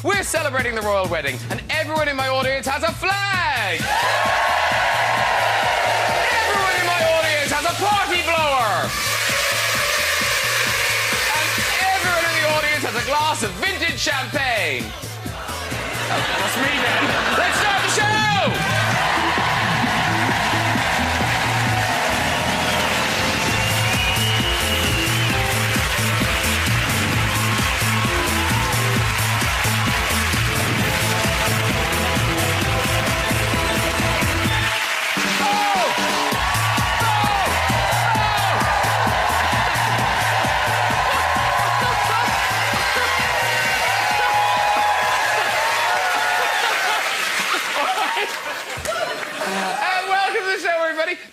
We're celebrating the royal wedding, and everyone in my audience has a flag! Everyone in my audience has a party blower! And everyone in the audience has a glass of vintage champagne. Oh, that's me then. Let's start the show!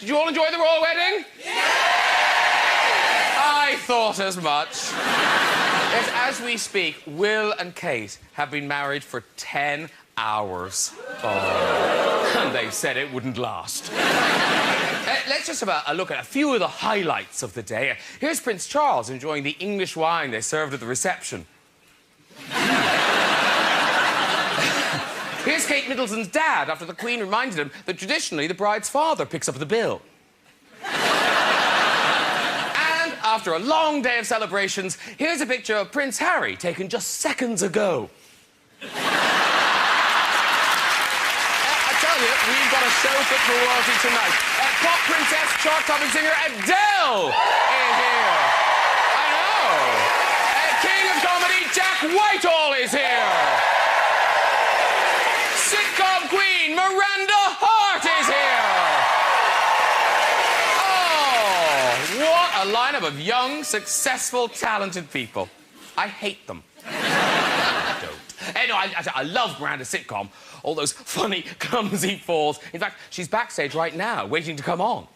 Did you all enjoy the royal wedding? Yeah! I thought as much. Yes, as we speak, Will and Kate have been married for 10 hours. Oh. And they said it wouldn't last. Let's just have a look at a few of the highlights of the day. Here's Prince Charles enjoying the English wine they served at the reception. Here's Kate Middleton's dad after the Queen reminded him that traditionally the bride's father picks up the bill. And after a long day of celebrations, here's a picture of Prince Harry taken just seconds ago. I tell you, we've got a show fit for royalty tonight. Pop princess, chart-topping singer Adele is here. I know. King of comedy Jack Whitehall is here. Sitcom queen Miranda Hart is here. Oh, what a lineup of young, successful, talented people. I hate them. I don't. No, I love Miranda's sitcom. All those funny, clumsy falls. In fact, she's backstage right now, waiting to come on.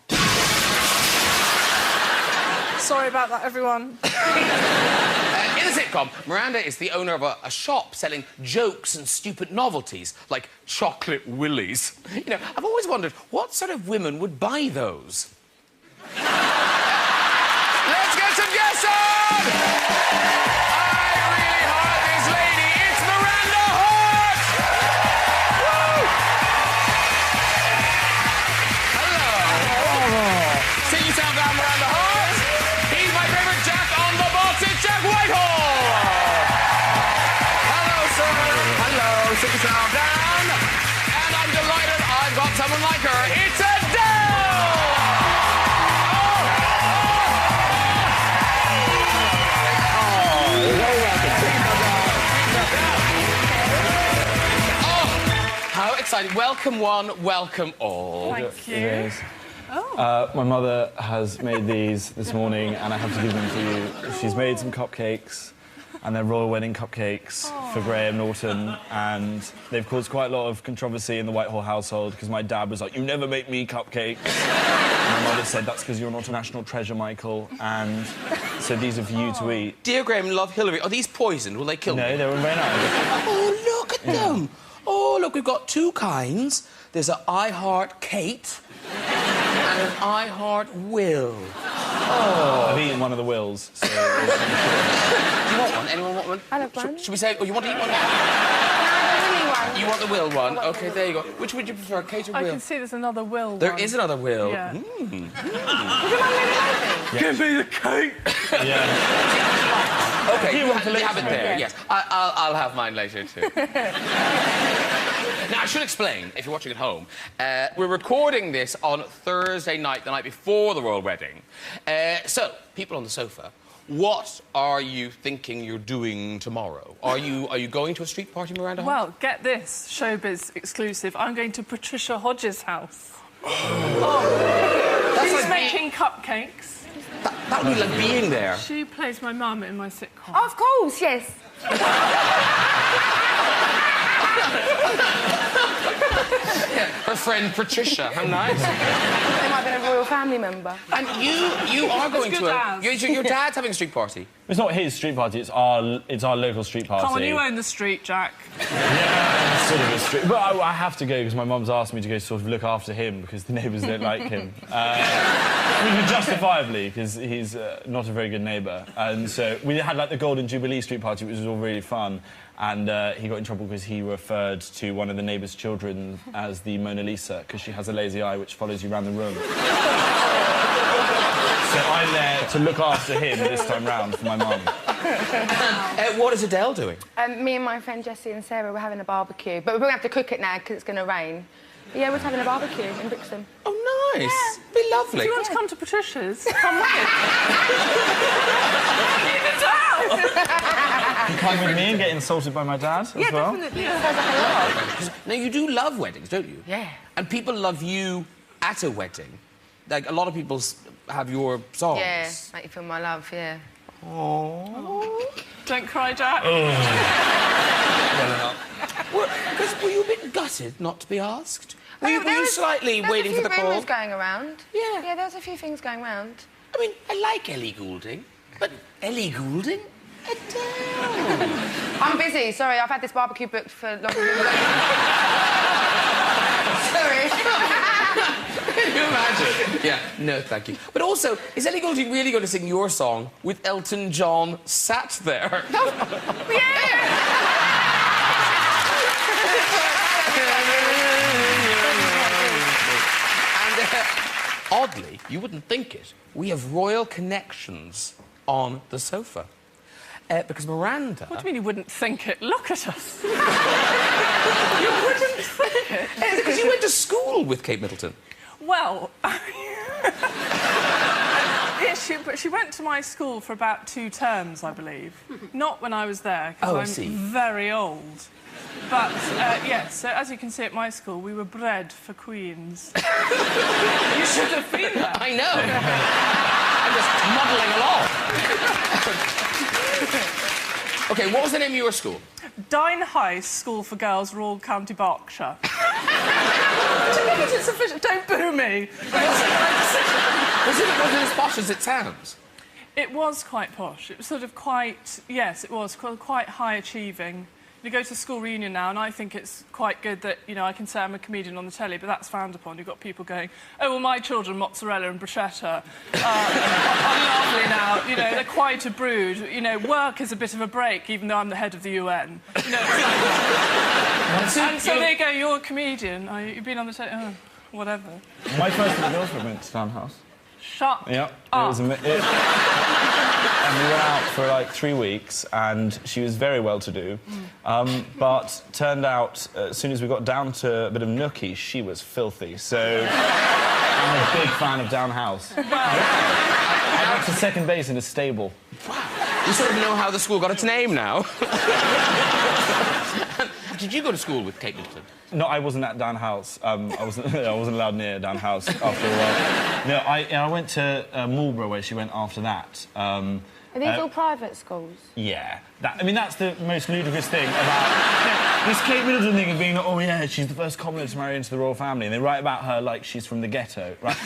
Sorry about that, everyone. In the sitcom, Miranda is the owner of a shop selling jokes and stupid novelties, like chocolate willies. You know, I've always wondered what sort of women would buy those. Let's get some guests on! I really heart this lady. It's Miranda Hart! Woo! Hello. Sing your sound down, Miranda Hart. He's my favourite Jack on the box. It's Jack Whitehall. Hello, sir. Hello. Sit yourself down. And I'm delighted I've got someone like her. It's Adele! How exciting. Welcome one, welcome all. Thank you. Oh. My mother has made these this morning and I have to give them to you. She's made some cupcakes and they're royal wedding cupcakes for Graham Norton, and they've caused quite a lot of controversy in the Whitehall household because my dad was like, "You never make me cupcakes." And my mother said, "That's because you're not a national treasure, Michael," and so these are for you to eat. Dear Graham, love Hillary. Are these poisoned? Will they kill me? No, they're very nice. Oh, look at them. Oh, look, we've got two kinds. There's an I Heart Kate and an I Heart Will. Oh. I've eaten one of the Wills, so... Do you want one? Anyone want one? I love one. Should we say... Oh, you want to eat one? No, the Willy one. You want the Will one? OK, there you go. Which would you prefer, Kate or Will? I can see there's another Will There one. is another Will. Yeah. Mm. Would you mind really liking? Give me the cake! Yeah. OK, You want to have it there, Yeah. yes. I'll have mine later, too. Now, I should explain, if you're watching at home, we're recording this on Thursday night, the night before the royal wedding. So, people on the sofa, what are you thinking you're doing tomorrow? Are you going to a street party, Miranda? Well, get this, showbiz exclusive. I'm going to Patricia Hodges' house. She's making cupcakes. That would be like being there. She plays my mum in my sitcom. Of course, yes. Yeah, her friend Patricia, how nice. They might have been a royal family member. And you are going to your dad's having a street party. It's not his street party, it's our local street party. Come on, you own the street, Jack. Yeah, it's sort of a street... But I have to go because my mum's asked me to go sort of look after him because the neighbours don't like him. I mean, justifiably, because he's not a very good neighbour. And so we had, like, the Golden Jubilee Street party, which was all really fun. And he got in trouble because he referred to one of the neighbour's children as the Mona Lisa, because she has a lazy eye which follows you around the room. So I'm there to look after him this time round for my mum. What is Adele doing? Me and my friend Jessie and Sarah were having a barbecue, but we're going to have to cook it now because it's going to rain. But yeah, we're having a barbecue in Brixton. Oh, nice. Yeah. Be lovely. Do you want to come to Patricia's? Come with. Come with me and get insulted by my dad as well? Definitely. Sounds like a lot. Now, you do love weddings, don't you? Yeah. And people love you at a wedding. Like, a lot of people have your songs. Yeah, make you feel my love, yeah. Oh. Don't cry, Jack. Because were you a bit gutted not to be asked? Were you There was- slightly waiting for the There was a few call? rumours going around. Yeah. Yeah, there was a few things going around. I mean, I like Ellie Goulding, but Ellie Goulding? Adele. I'm busy, sorry, I've had this barbecue booked for longer than... Sorry. Can you imagine? Yeah, no, thank you. But also, is Ellie Goulding really going to sing your song with Elton John sat there? And oddly, you wouldn't think it, we have royal connections on the sofa. Because Miranda... What do you mean you wouldn't think it? Look at us. You wouldn't think it? Because you went to school with Kate Middleton. Well... but she went to my school for about 2 terms, I believe. Not when I was there, Oh, I because see. I'm very old. But, yes, so as you can see at my school, we were bred for queens. You should have been there. I know. I'm just muddling along. OK, what was the name of your school? Dyne High School for Girls, Royal County Berkshire. Do you think it's sufficient? Don't boo me. Was it as posh as it sounds? It was quite posh. It was sort of quite... Yes, it was quite high-achieving. You go to school reunion now, and I think it's quite good that, you know, I can say I'm a comedian on the telly, but that's frowned upon. You've got people going, oh, well, my children, mozzarella and bruschetta, are lovely now. You know, they're quite a brood. You know, work is a bit of a break, even though I'm the head of the UN. You know, and so there you go, you're a comedian. You've been on the telly... Oh, whatever. My first little girlfriend went to Townhouse. Shut Yeah, up. and we went out for like 3 weeks, and she was very well-to-do. But turned out, as soon as we got down to a bit of nookie, she was filthy. So I'm a big fan of Downhouse. I got to second base in a stable. Wow. You sort of know how the school got its name now. Did you go to school with Kate Middleton? No, I wasn't at Downhouse. I wasn't allowed near Downhouse after a while. No, I went to Marlborough, where she went after that. Are these all private schools? Yeah. I mean, that's the most ludicrous thing about... this Kate Middleton thing of being like, oh, yeah, she's the first commoner to marry into the royal family, and they write about her like she's from the ghetto, right?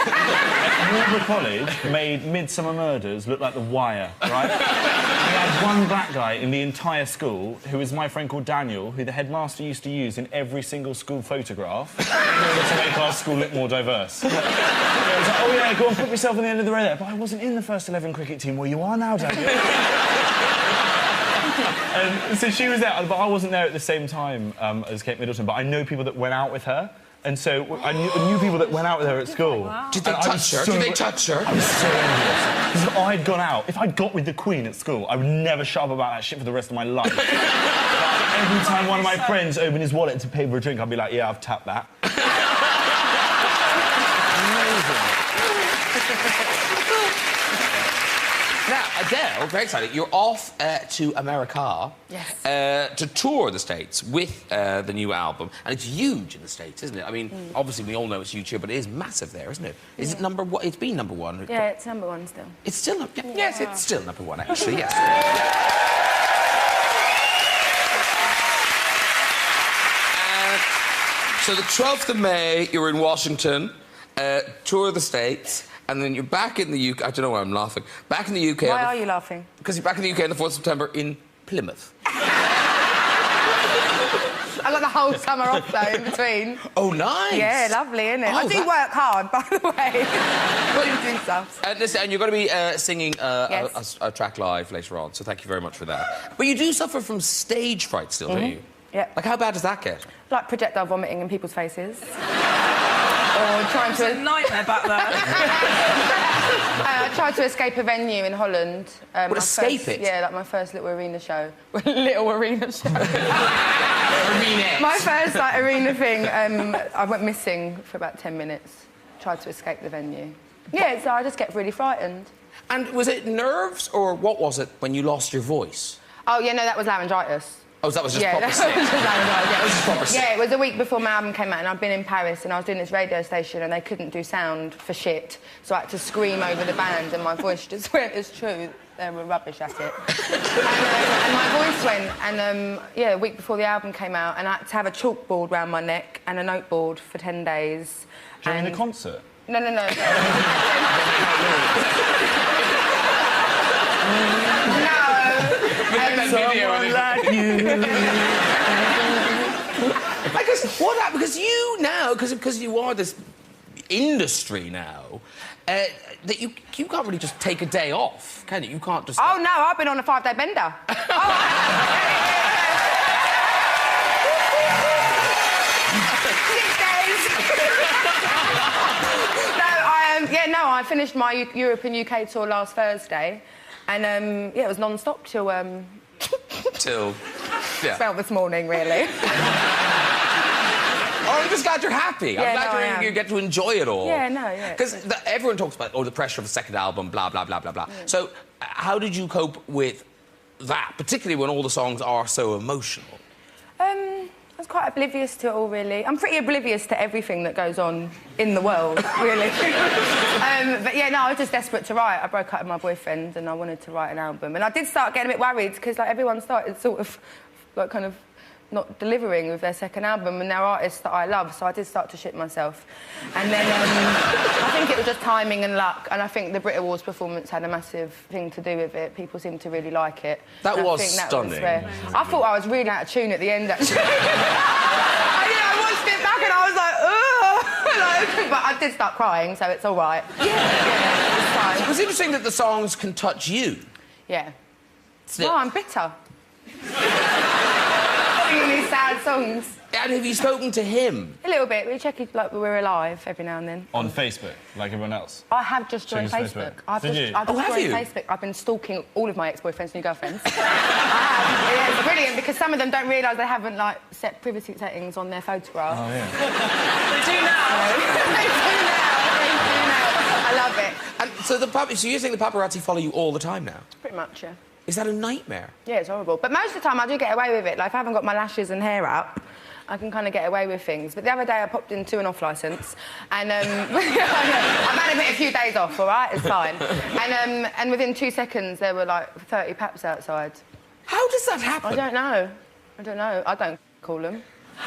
Marlborough College made Midsummer Murders look like The Wire, right? We had one black guy in the entire school, who was my friend called Daniel, who the headmaster used to use in every single school photograph in order to make our school look more diverse. It was like, oh, yeah, go on, put yourself on the end of the row there. But I wasn't in the first 11 cricket team. Well, you are now, Daniel. And so she was there, but I wasn't there at the same time as Kate Middleton, but I know people that went out with her, and so I knew people that went out with her at school. Wow. Did they touch her? Did they touch her? I was so envious. Because if I'd gone out, if I'd got with the Queen at school, I would never shut up about that shit for the rest of my life. Every time one of my friends opened his wallet to pay for a drink, I'd be like, yeah, I've tapped that. Now, Adele, very excited. You're off to America to tour the States with the new album. And it's huge in the States, isn't it? I mean, obviously, we all know it's huge here, but it is massive there, isn't it? Is it number one? It's been number one. Yeah, it's number 1 still. It's still... Yes, it's still number 1, actually, yes. So the 12th of May, you're in Washington, tour of the States, and then you're back in the UK... I don't know why I'm laughing. Back in the UK... Why are you laughing? Because you're back in the UK on the 4th of September in Plymouth. I got the whole summer off, though, in between. Oh, nice. Yeah, lovely, isn't it? Oh, I do work hard, by the way. Do stuff. Listen, and you're going to be singing Yes. a track live later on, so thank you very much for that. But you do suffer from stage fright still, don't you? Yeah. Like, how bad does that get? Like projectile vomiting in people's faces. Or trying It's a to... nightmare back there. I tried to escape a venue in Holland. What, escape it? Yeah, like my first little arena show. Little arena show. Arena. My first, like, arena thing, I went missing for about 10 minutes. Tried to escape the venue. Yeah, so I just get really frightened. And was it nerves, or what was it when you lost your voice? Oh, yeah, no, that was laryngitis. Oh, that was just Yeah, proper that sick. was just laryngitis, That was just proper sick. Yeah, it was a week before my album came out, and I'd been in Paris, and I was doing this radio station, and they couldn't do sound for shit, so I had to scream over the band, and my voice just went. It's true, they were rubbish at it. And my voice went, and yeah, a week before the album came out, and I had to have a chalkboard round my neck and a noteboard for 10 days. During and... the concert? No. No. Someone like you. Because what happened? Because you now, because you are this industry now, that you can't really just take a day off, can you? You can't just. Oh no, I've been on a 5-day bender. I finished my Europe and UK tour last Thursday, and yeah, it was non-stop till Till, yeah. well, this morning, really. Oh, I'm just glad you're happy. Yeah, I'm glad you get to enjoy it all. Yeah, no, yeah. Because everyone talks about, the pressure of a second album, blah, blah, blah, blah, blah. Yeah. So, how did you cope with that, particularly when all the songs are so emotional? I was quite oblivious to it all, really. I'm pretty oblivious to everything that goes on in the world, really. But yeah, no, I was just desperate to write. I broke up with my boyfriend and I wanted to write an album. And I did start getting a bit worried because, like, everyone started sort of, like, kind of not delivering with their second album, and they're artists that I love, so I did start to shit myself. And then I think it was just timing and luck, and I think the Brit Awards performance had a massive thing to do with it. People seemed to really like it. That was stunning. stunning. I thought I was really out of tune at the end, actually. I watched it back and I was like, ugh! But I did start crying, so it's all right. Yeah, it's fine. It was interesting that the songs can touch you. Yeah. No, I'm bitter. These sad songs. And have you spoken to him? A little bit. We check if, like, we're alive every now and then. On Facebook, like everyone else? I have just joined Check his Facebook. Facebook. I've Did just you? I've just have joined you? Facebook. I've been stalking all of my ex-boyfriends' new girlfriends. I have. Yeah, it's brilliant because some of them don't realise they haven't, like, set privacy settings on their photograph. Oh, yeah. They do now. They do now. I love it. And so so you're saying the paparazzi follow you all the time now? Pretty much, yeah. Is that a nightmare? Yeah, it's horrible. But most of the time I do get away with it. Like, if I haven't got my lashes and hair up, I can kind of get away with things. But the other day I popped into an off licence and I've had a few days off, all right? It's fine. And within 2 seconds there were like 30 paps outside. How does that happen? I don't know. I don't call them.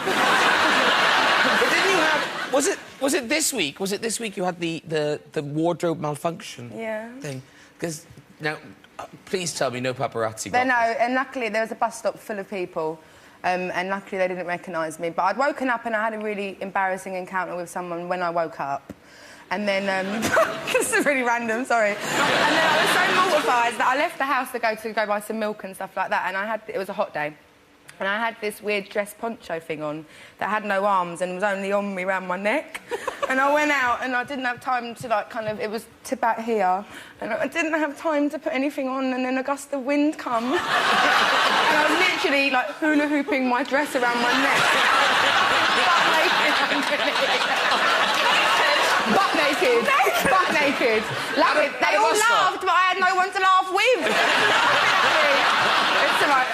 But didn't you have... Was it this week? Was it this week you had the wardrobe malfunction thing? Because now, please tell me no paparazzi. No, and luckily there was a bus stop full of people. And luckily they didn't recognise me. But I'd woken up and I had a really embarrassing encounter with someone when I woke up. And then... this is really random, sorry. And then I was so mortified that I left the house to go buy some milk and stuff like that. And it was a hot day. And I had this weird dress poncho thing on that had no arms and was only on me around my neck. And I went out and I didn't have time to, like, kind of... It was to about here. And I didn't have time to put anything on, and then a gust of wind come. And I was literally, like, hula-hooping my dress around my neck. Butt naked. Butt naked. They all laughed, but I had no one to laugh with. It's all right.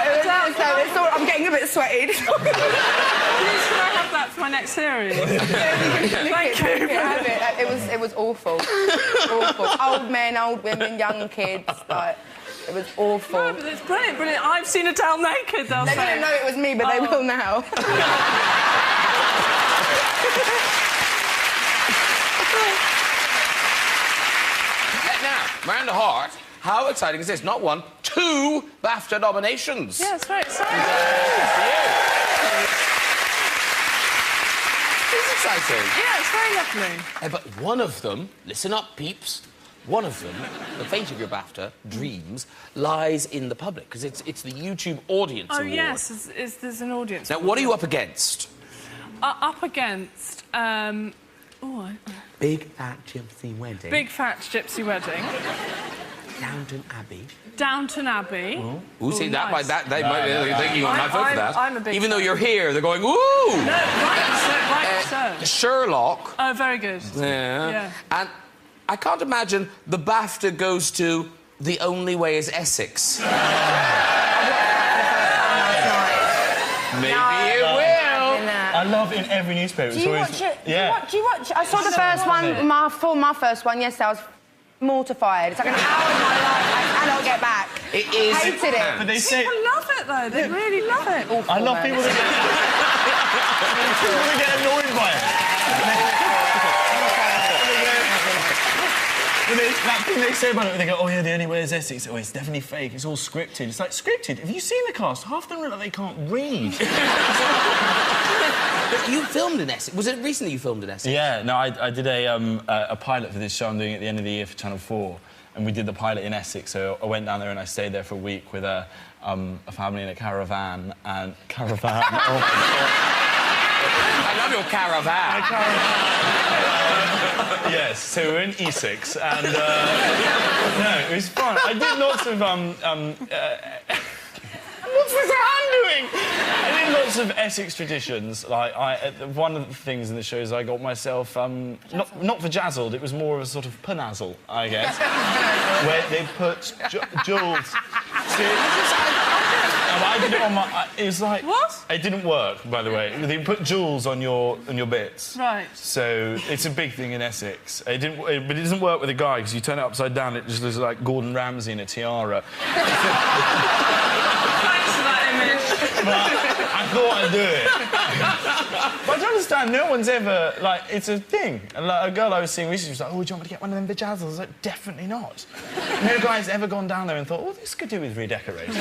I'm getting a bit sweaty. Please, can I have that for my next series? Thank you. Have it. It was awful. Awful. Old men, old women, young kids. Like, it was awful. No, but it's brilliant, brilliant. I've seen a towel naked, they'll They say. didn't know it was me, but they will now. Now, Miranda Hart, how exciting is this? Not 1, 2 BAFTA nominations. Yeah, it's very exciting. exciting. Yeah, it's very lovely. But one of them, listen up, peeps, one of them, the fate of your BAFTA, dreams, lies in the public, because it's the YouTube Audience Award. Oh, yes, there's an audience. Now, what are you up against? Up against... Big Fat Gypsy Wedding. Big Fat Gypsy Wedding. Downton Abbey. Downton Abbey. Ooh, see, nice. they might be thinking you might vote for that. I'm a big Even fan. though you're here, they're going, ooh! No, right, so. Sherlock. Oh, very good. Yeah. And I can't imagine the BAFTA goes to The Only Way is Essex. Maybe it will. I love in every newspaper. Do you watch it? Yeah. Do you watch it? I saw the first one, my first one yesterday. I was mortified. It's like an hour of my life I cannot get back. It is. I hated it. But they say... People love it, though. They really love it. Awful, I love man. people that get annoyed by it. That thing they say about it, they go, oh, yeah, The Only Way is Essex. Oh, it's definitely fake. It's all scripted. It's like, scripted? Have you seen the cast? Half of them look like they can't read. But you filmed in Essex. Was it recently you filmed in Essex? Yeah, no, I did a pilot for this show I'm doing at the end of the year for Channel 4, and we did the pilot in Essex, so I went down there and I stayed there for a week with a family in a caravan, and... Caravan? I love your caravan. Yes, so we were in Essex, and... no, it was fun. I did lots of... What's this hand doing? I did lots of Essex traditions. Like, one of the things in the show is I got myself, not vajazzled, it was more of a sort of panazzle, I guess, where they put jewels... I did it on my... It was like... What? It didn't work, by the way. They put jewels on your bits. Right. So it's a big thing in Essex. But it doesn't work with a guy, because you turn it upside down, it just looks like Gordon Ramsay in a tiara. Thanks for that image. But I thought I'd do it. But I don't understand, no one's ever... Like, it's a thing. And like, a girl I was seeing recently was like, oh, do you want me to get one of them vajazzles? I was like, definitely not. No guy's ever gone down there and thought, oh, this could do with redecorating.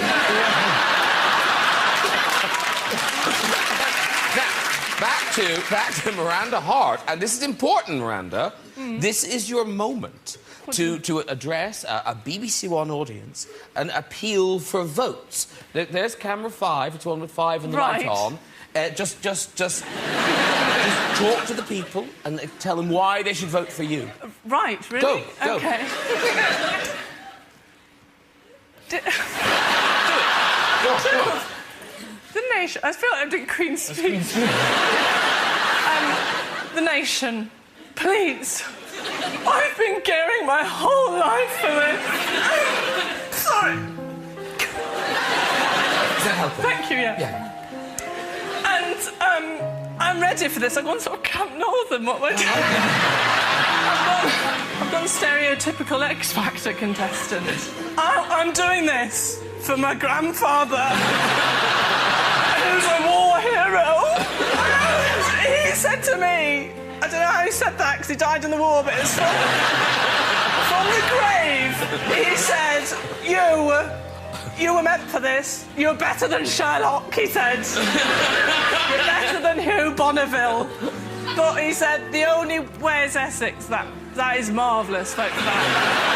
Back to Miranda Hart, and this is important, Miranda. This is your moment to address a BBC One audience and appeal for votes. There's camera 5. It's one with 5 and the light on. Just talk to the people and tell them why they should vote for you. Right, really? Go. OK. Go. The nation... I feel like I'm doing Queen's speech. The nation, please. I've been caring my whole life for this. Sorry. Is that helpful? Thank you, yeah. And, I'm ready for this. I've gone sort of Camp Northern, what am I doing? I've gone stereotypical X Factor contestant. I'm doing this for my grandfather, who's a war hero. He said to me, I don't know how he said that, because he died in the war, but it's from the grave. He said, you were meant for this. You're better than Sherlock, he said. You're better than Hugh Bonneville. But he said, The Only Way is Essex. That is marvellous. Vote for that.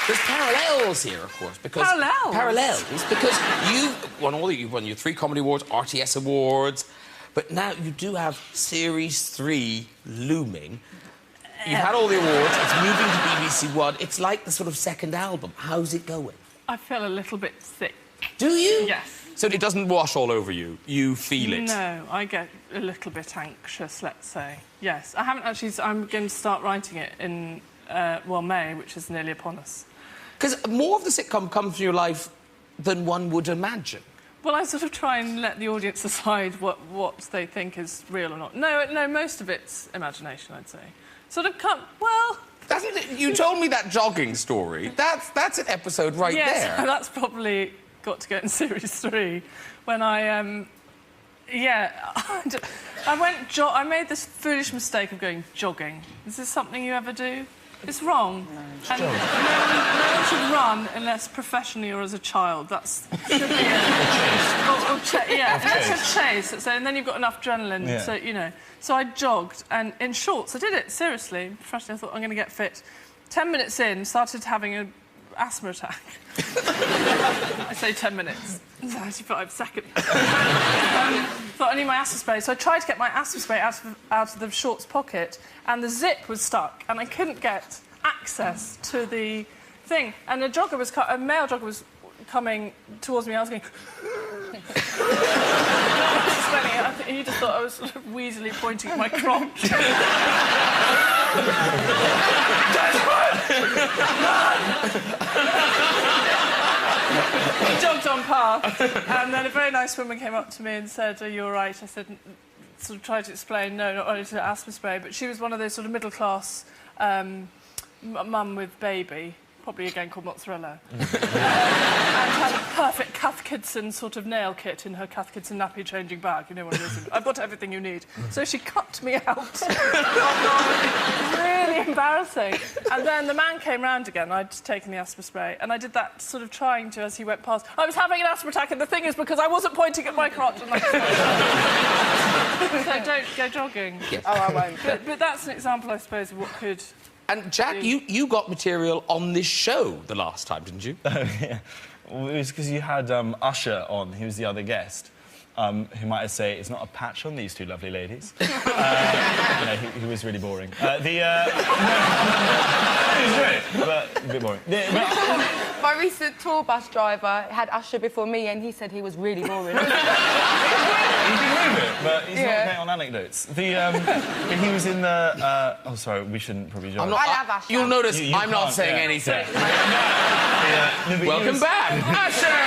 There's parallels here, of course, because... Parallels? Because you've won your 3 comedy awards, RTS awards, but now you do have Series 3 looming. You've had all the awards, it's moving to BBC One. It's like the sort of second album. How's it going? I feel a little bit sick. Do you? Yes. So it doesn't wash all over you? You feel it? No, I get a little bit anxious, let's say. Yes. I haven't actually... I'm going to start writing it in, May, which is nearly upon us. Because more of the sitcom comes from your life than one would imagine. Well, I sort of try and let the audience decide what they think is real or not. No, most of it's imagination, I'd say. Sort of well... You told me that jogging story. That's an episode right there. Yes, that's probably got to go in Series 3. When I I made this foolish mistake of going jogging. Is this something you ever do? It's wrong. And no one should run unless professionally or as a child. That's should be unless you're chase. So, and then you've got enough adrenaline, so you know. So I jogged, and in shorts, I did it seriously. Professionally, I thought I'm going to get fit. 10 minutes in, started having an asthma attack. I say 10 minutes. 35 seconds. Thought I need my asthma spray, so I tried to get my asthma spray out of the shorts pocket, and the zip was stuck, and I couldn't get access to the thing. And a male jogger was coming towards me. I was going. I think he just thought I was sort of wheezily pointing at my crotch. He jogged on past, and then a very nice woman came up to me and said, "Are you all right?" I said, sort of tried to explain, no, not only to asthma spray, but she was one of those sort of middle-class mum with baby, probably again called mozzarella, and had a perfect Cath Kidston sort of nail kit in her Cath Kidston nappy changing bag. You know what it is? I've got everything you need. So she cut me out. Really embarrassing. And then the man came round again. I'd taken the asthma spray, and I did that sort of trying to as he went past. I was having an asthma attack, and the thing is because I wasn't pointing at my crotch. And so don't go jogging. Yes. Oh, I won't. But that's an example, I suppose, of what could. And Jack, you got material on this show the last time, didn't you? Oh, yeah. Well, it was because you had Usher on. He was the other guest. Who might I say it's not a patch on these two lovely ladies. You know, he was really boring. He was great, but a bit boring. My recent tour bus driver had Usher before me, and he said he was really boring. He can move it, but he's not great on anecdotes. He was in the... oh, sorry, we shouldn't probably join. I love Usher. You'll notice I'm not saying anything. Welcome back, Usher!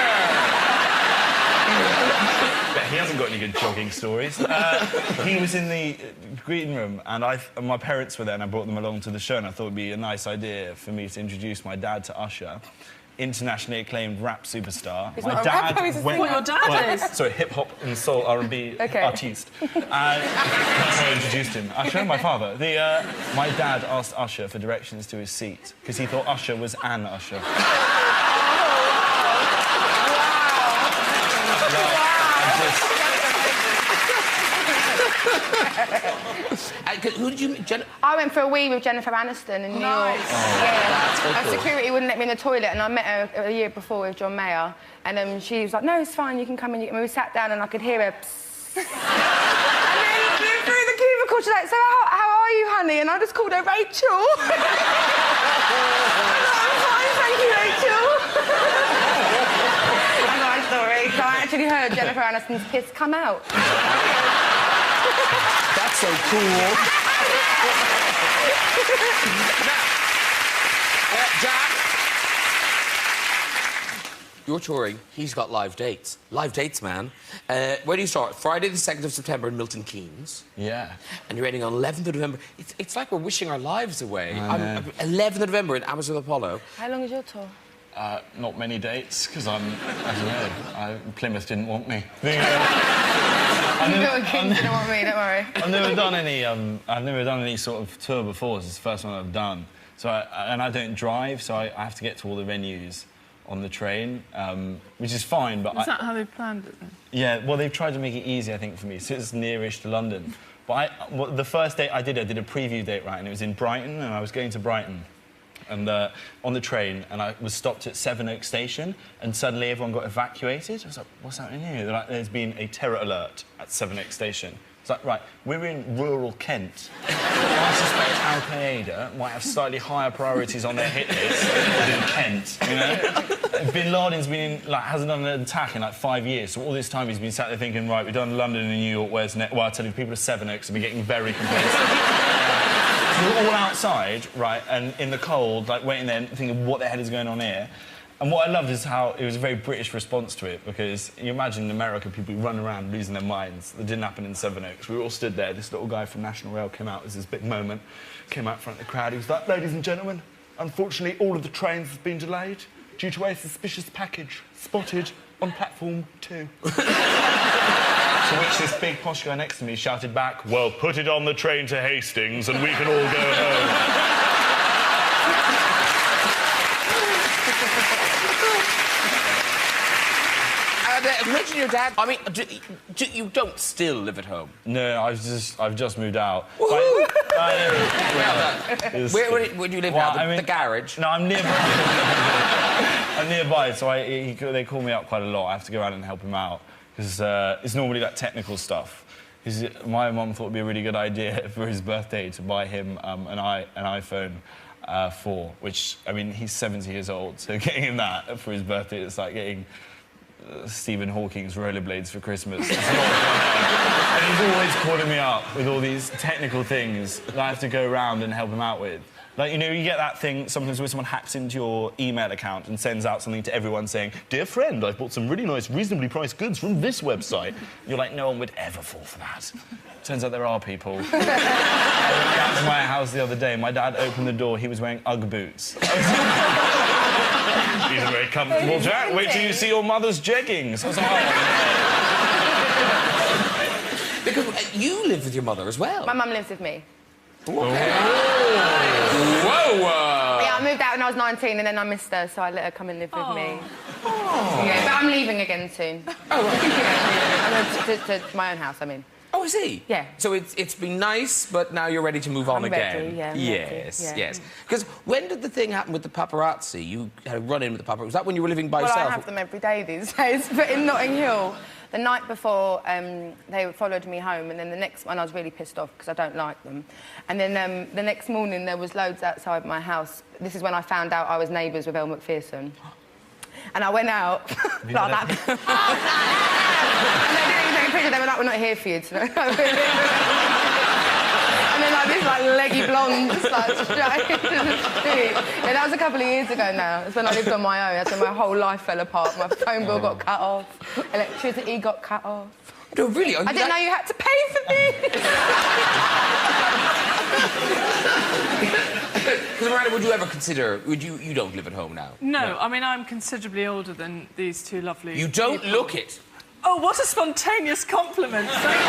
He hasn't got any good jogging stories. He was in the greeting room, and my parents were there, and I brought them along to the show, and I thought it'd be a nice idea for me to introduce my dad to Usher, internationally acclaimed rap superstar. My dad what your dad is? Sorry, hip-hop and soul R&B artiste. That's how I introduced him. Usher, my father. My dad asked Usher for directions to his seat, because he thought Usher was an Usher. Who did you... I went for a wee with Jennifer Aniston in New York. And security wouldn't let me in the toilet, and I met her a year before with John Mayer, and she was like, "No, it's fine, you can come in." And we sat down, and I could hear her. Psst. And then through the cubicle, she's like, "So how are you, honey?" And I just called her Rachel. I'm fine, thank you, Rachel. That's my story. So I actually heard Jennifer Aniston's piss come out. That's so cool. Now, Jack, you're touring. He's got live dates. Live dates, man. Where do you start? Friday the 2nd of September in Milton Keynes. Yeah. And you're ending on 11th of November. It's like we're wishing our lives away. 11th of November in Amazon Apollo. How long is your tour? Not many dates, because I don't know, Plymouth didn't want me. Didn't want me, don't worry. I've never done any sort of tour before. This is the first one I've done. So I don't drive, so I have to get to all the venues on the train, which is fine, but... Is that how they planned it, then? Yeah, well, they've tried to make it easy, I think, for me, so it's nearish to London. But the first date I did a preview date, right, and it was in Brighton, and I was going to Brighton. And on the train, and I was stopped at Sevenoaks Station, and suddenly everyone got evacuated. I was like, what's happening here? They're like, there's been a terror alert at Sevenoaks Station. It's like, right, we're in rural Kent. I suspect Al-Qaeda might have slightly higher priorities on their hit list than Kent, you know? Bin Laden's been in, hasn't done an attack in, 5 years, so all this time he's been sat there thinking, right, we've done London and New York, where's next? Well, I tell you, people at Sevenoaks have been getting very complacent. We're all outside, right, and in the cold, waiting there, thinking, what the hell is going on here? And what I loved is how it was a very British response to it, because you imagine in America, people run around losing their minds. That didn't happen in Sevenoaks. We were all stood there. This little guy from National Rail came out. It was this big moment. Came out in front of the crowd. He was like, "Ladies and gentlemen, unfortunately, all of the trains have been delayed due to a suspicious package spotted on platform 2. To which this big posh guy next to me shouted back, "Well, put it on the train to Hastings and we can all go home." you mentioned your dad. I mean, you don't still live at home? No, I've just moved out. Well It's- where do you live now? The garage? No, I'm nearby. I'm nearby, so they call me up quite a lot. I have to go around and help him out because it's normally like technical stuff. My mum thought it'd be a really good idea for his birthday to buy him an iPhone 4, which, I mean, he's 70 years old, so getting him that for his birthday, it's like getting Stephen Hawking's rollerblades for Christmas. It's not fun. And he's always calling me up with all these technical things that I have to go around and help him out with. Like, you know, you get that thing sometimes where someone hacks into your email account and sends out something to everyone saying, "Dear friend, I've bought some really nice, reasonably priced goods from this website." You're like, no one would ever fall for that. Turns out there are people. I went back to my house the other day. My dad opened the door. He was wearing Ugg boots. These are very comfortable, Jack. Wait till you see your mother's jeggings. I was like, oh, Because you live with your mother as well. My mum lives with me. Whoa! Yeah, I moved out when I was 19 and then I missed her, so I let her come and live with me. Yeah, but I'm leaving again soon. Oh, right. To my own house, I mean. Oh, is he? Yeah. So it's been nice, but now you're ready to move on I'm again. ready, yeah, I'm yes, ready, yeah. yes. Because when did the thing happen with the paparazzi? You had a run-in with the paparazzi. Was that when you were living by yourself? Well, I have them every day these days, but in Notting Hill, the night before, they followed me home, and then the next one I was really pissed off because I don't like them. And then the next morning there was loads outside my house. This is when I found out I was neighbours with Elle Macpherson. And I went out like that. And they didn't even take a picture. They were like, "We're not here for you tonight." And then like this leggy blonde just like straight into the street. Yeah, that was a couple of years ago now. It's when I lived on my own. That's when my whole life fell apart. My phone bill got cut off. Electricity got cut off. No, really? I didn't know you had to pay for this. Because Miranda, would you ever consider? You don't live at home now? No, I mean, I'm considerably older than these two lovely You don't people. look it. Oh, what a spontaneous compliment. Thank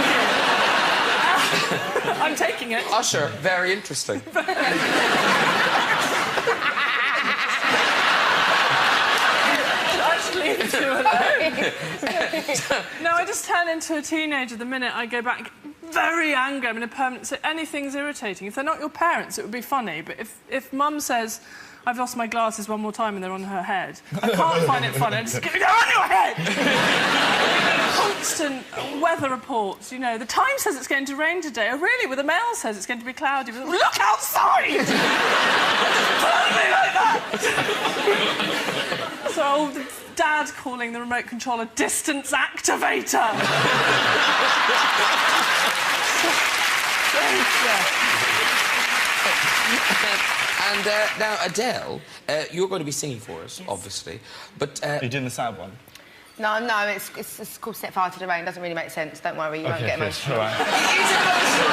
you. I'm taking it. Usher, very interesting. I should leave the two alone. No, I just turn into a teenager the minute I go back. Very angry. I'm in a permanent... So anything's irritating. If they're not your parents, it would be funny. But if Mum says, "I've lost my glasses one more time," and they're on her head, I can't find it funny. I'm just going, "They're on your head!" Constant weather reports, you know. The Times says it's going to rain today. Oh, really? Well, the Mail says it's going to be cloudy. Look outside! Tell me like that! So, Dad calling the remote control a distance activator. And now, Adele, you're going to be singing for us, obviously, but... Are you doing the sad one? No, it's called Set Fire to the Rain. It doesn't really make sense. Don't worry, you won't get emotional. All right. It's emotional,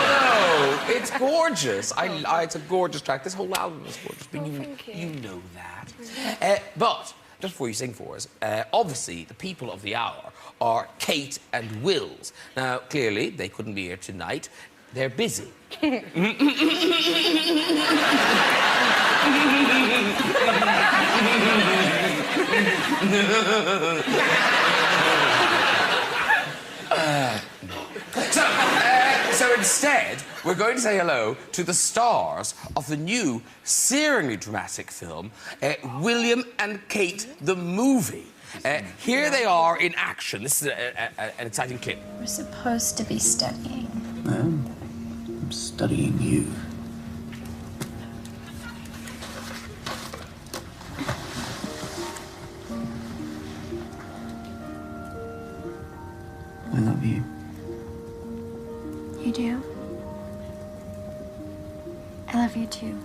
though. It's gorgeous. It's a gorgeous track. This whole album is gorgeous. But you know that. But just before you sing for us, obviously the people of the hour are Kate and Wills. Now, clearly, they couldn't be here tonight. They're busy. So instead, we're going to say hello to the stars of the new, searingly dramatic film, William and Kate the Movie. Here they are in action. This is an exciting clip. We're supposed to be studying. Well, I'm studying you. I love you. You do? I love you too.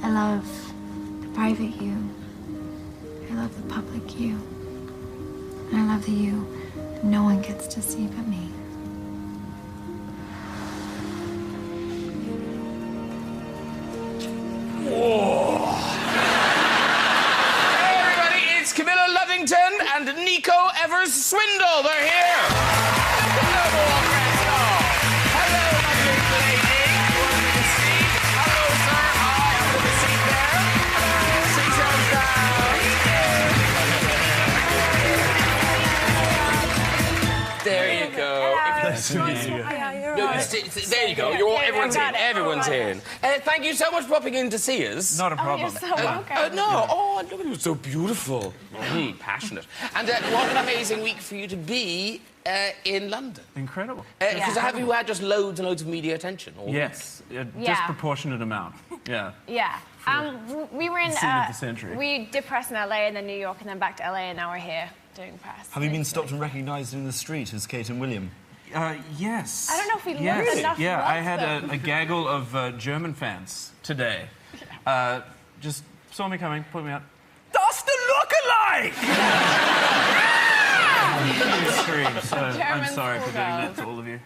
I love the private you. I love the public you. And I love the you that no one gets to see but me. Hey, everybody, it's Camilla Luddington and Nico Evers-Swindle. They're here. Hello, friends. Hello, my big lady. You want me to see? Hello, sir. Hi, I'm going to seat there. Hello, sit yourselves down. There you go. Everyone's in. Everyone's in. Thank you so much for popping in to see us. Not a problem. You're so welcome. No. Oh, look at you. So beautiful. Passionate. And what an amazing week for you to be in London. Incredible. Because have you had just loads and loads of media attention? Yes, a disproportionate amount. Yeah. Yeah. We were in... Scene of the century. We did press in LA and then New York and then back to LA and now we're here doing press. Have you been stopped and recognised in the street as Kate and William? Yes. I don't know if we learned enough. Yeah, about I had them. a gaggle of German fans today. Just saw me coming, pulled me out. That's the look-alike! Screams. I'm German sorry for doing that schoolgirls. to all of you.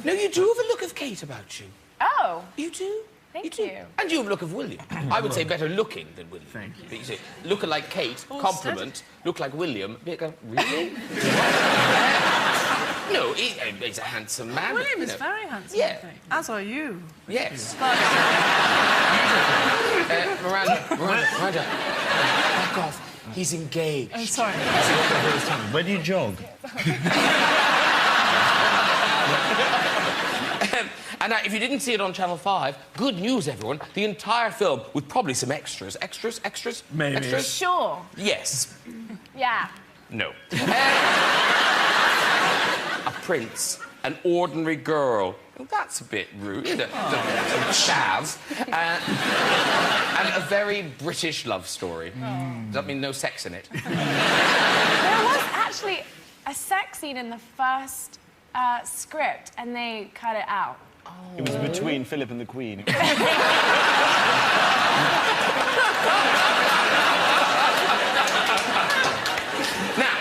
No, you do have a look of Kate about you. Oh, You do. thank do. you. And you have a look of William. I would say better looking than William. Thank you. But you say, look like Kate, compliment. Look like William. You go, really? No, he's a handsome man. William you is know. very handsome, Yeah. I think. As are you. Yes. Miranda, back off. He's engaged. Oh, sorry. Where do you jog? And if you didn't see it on Channel 5, good news, everyone. The entire film, with probably some extras. Extras? Maybe. Extras? Sure. Yes. Yeah. No. A prince, an ordinary girl. Well, that's a bit rude. Chav. And a very British love story. Does that mean no sex in it? There was actually a sex scene in the first script and they cut it out. It was between Philip and the Queen. Now,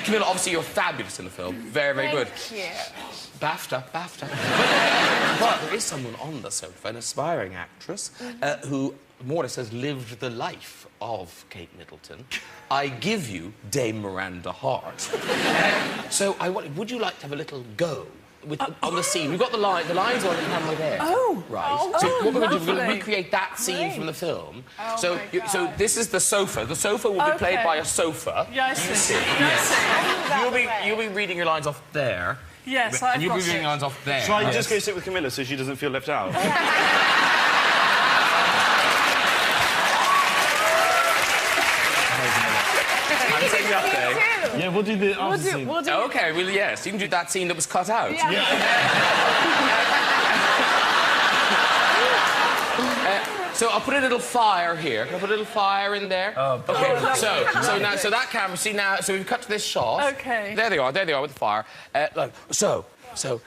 Camilla, obviously you're fabulous in the film. Very, very good. Thank you. BAFTA. But there is someone on the sofa, an aspiring actress, who more or less has lived the life of Kate Middleton. I give you Dame Miranda Hart. So would you like to have a little go on the scene? We've got the lines on the camera there. Oh. Right. So what we're going to do, we're going to lovely. recreate that scene from the film. Oh So my God. so this is the sofa. The sofa will be played Okay. by a sofa. Yeah, I see. You see. Yes. You'll be reading your lines off there. Yes, And I've you'll got be reading it. your lines off there. Shall I just go sit with Camilla so she doesn't feel left out? I'm taking you up there. Yeah, we'll do the after scene. We'll do Okay, well, yes, you can do that scene that was cut out. So I'll put a little fire here. Can I put a little fire in there? Okay. So that camera. See now. So we've cut to this shot. Okay. There they are. There they are with the fire. Look. So. Do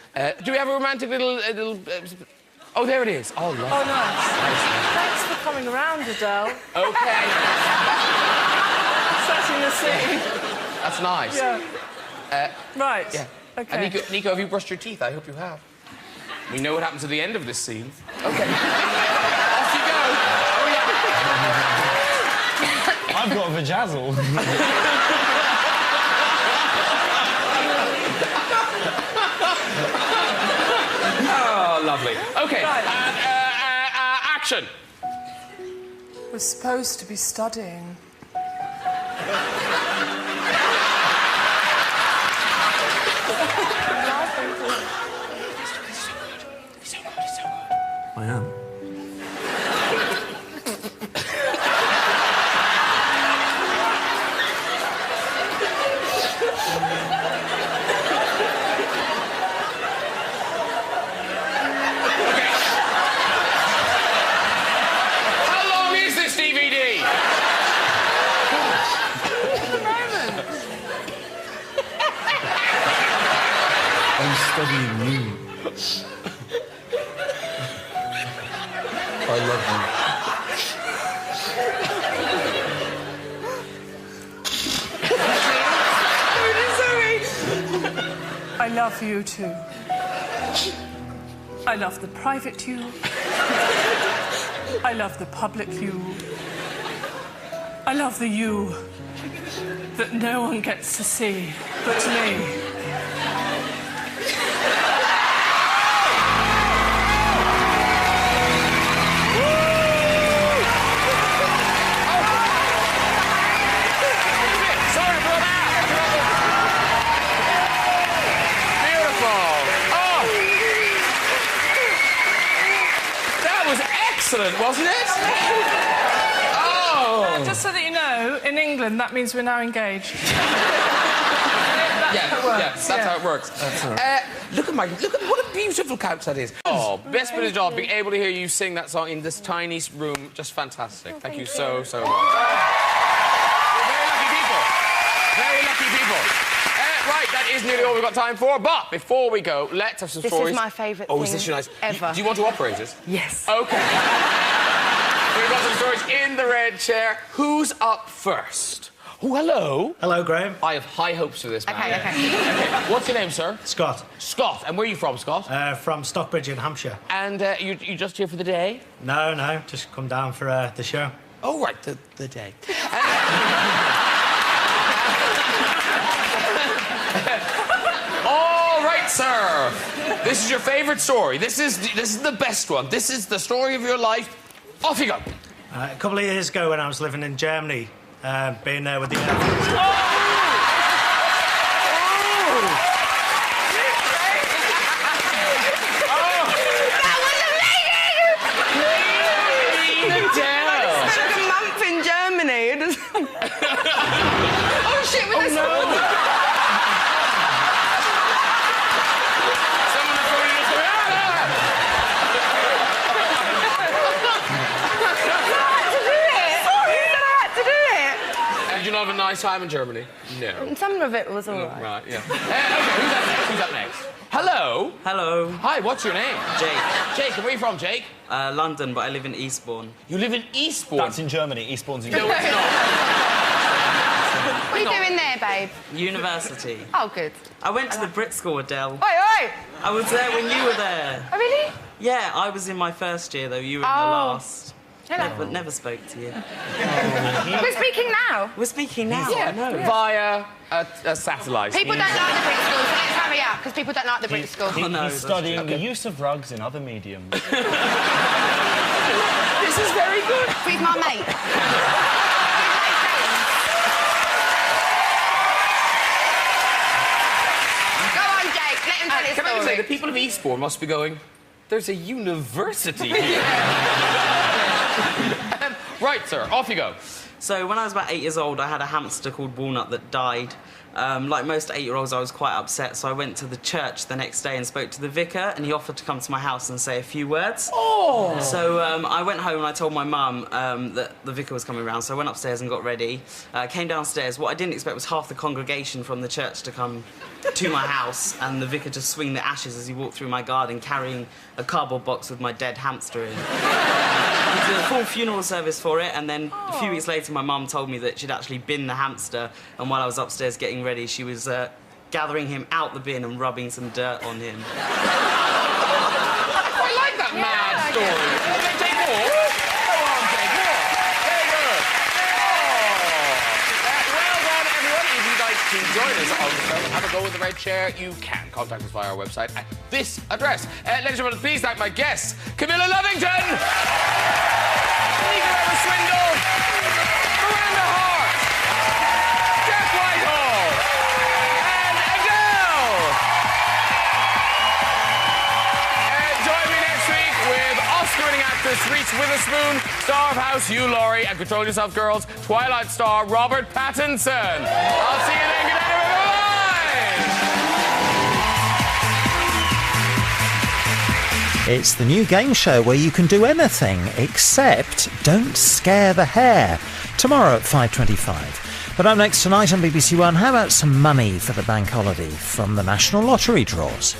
we have a romantic little? Oh, there it is. Oh, lovely. Oh, nice. Thanks for coming around, Adele. Okay. Setting the scene. That's nice. Yeah. Right. Yeah. Okay. And Nico, have you brushed your teeth? I hope you have. We know what happens at the end of this scene. Okay. Off you go. Oh, yeah. I've got a vajazzle. Oh, lovely. Okay. Right. Action. We're supposed to be studying. I am. How long is this DVD? I'm studying you. I love I love you too. I love the private you. I love the public you. I love the you that no one gets to see but me. Sorry for that. Beautiful. Oh. wasn't it? Oh! Just so that you know, in England, that means we're now engaged. That's how it works. Look at what a beautiful couch that is. Oh, best bit of job, being able to hear you sing that song in this tiny room. Just fantastic. Thank you so much. You're very lucky people. Very lucky people. Right, that is nearly all we've got time for. But before we go, let's have some stories. This is my favourite thing is this your nice? ever. Do you want to operate it? Yes. Okay. We've got some stories in the red chair. Who's up first? Oh, hello. Hello, Graham. I have high hopes for this man. Okay. What's your name, sir? Scott. Scott. And where are you from, Scott? From Stockbridge in Hampshire. And you just here for the day? No, just come down for the show. Oh, right, the day. All right, sir. This is your favourite story. This is the best one. This is the story of your life. Off you go. A couple of years ago when I was living in Germany, being there with the... Oh shit, with this one. Did you not have a nice time in Germany? No. Some of it was all right. Right, yeah. Okay, who's up next? Hello. Hello. Hi, what's your name? Jake. Jake, and where are you from, Jake? London, but I live in Eastbourne. You live in Eastbourne? That's in Germany. Eastbourne's in No, Germany. it's not. What are you doing there, babe? University. Oh, good. I went to the Brit School, Adele. Oi! I was there when you were there. Oh, really? Yeah, I was in my first year, though. You were in the last. Hello. Never spoke to you. We're speaking now. We're speaking now, Yeah, I know. via a satellite. People don't like the Brit School, so let's hurry up, because people don't like the Brit School. Oh, no, He's studying the use of rugs in other mediums. This is very good. With my mate. Go on, Jake. Let him tell his Can I just say, the story. people of Eastbourne must be going, there's a university here. Right, sir, off you go. So when I was about 8 years old, I had a hamster called Walnut that died. Like most 8-year-olds, I was quite upset, so I went to the church the next day and spoke to the vicar, and he offered to come to my house and say a few words. Oh! So I went home and I told my mum that the vicar was coming round, so I went upstairs and got ready. Came downstairs. What I didn't expect was half the congregation from the church to come to my house, and the vicar just swing the ashes as he walked through my garden carrying a cardboard box with my dead hamster in. We did a full funeral service for it, and then a few weeks later my mum told me that she'd actually binned the hamster, and while I was upstairs getting ready she was gathering him out the bin and rubbing some dirt on him. I like that mad story. Take more. Go on, take more. Very good. Well done, everyone. If you'd like to join us on the show, have a go with the red chair, you can contact us via our website at this address. Ladies and gentlemen, please thank my guests, Camilla Lovington, Nicola Swindle, Miranda Hart, Jeff Whitehall, and Adele. Join me next week with Oscar-winning actress Reese Witherspoon, star of House Hugh Laurie, and Control Yourself Girls, Twilight star Robert Pattinson. I'll see you then. Good night, everyone. It's the new game show where you can do anything except don't scare the hare. Tomorrow at 5:25. But up next tonight on BBC One, how about some money for the bank holiday from the National Lottery draws?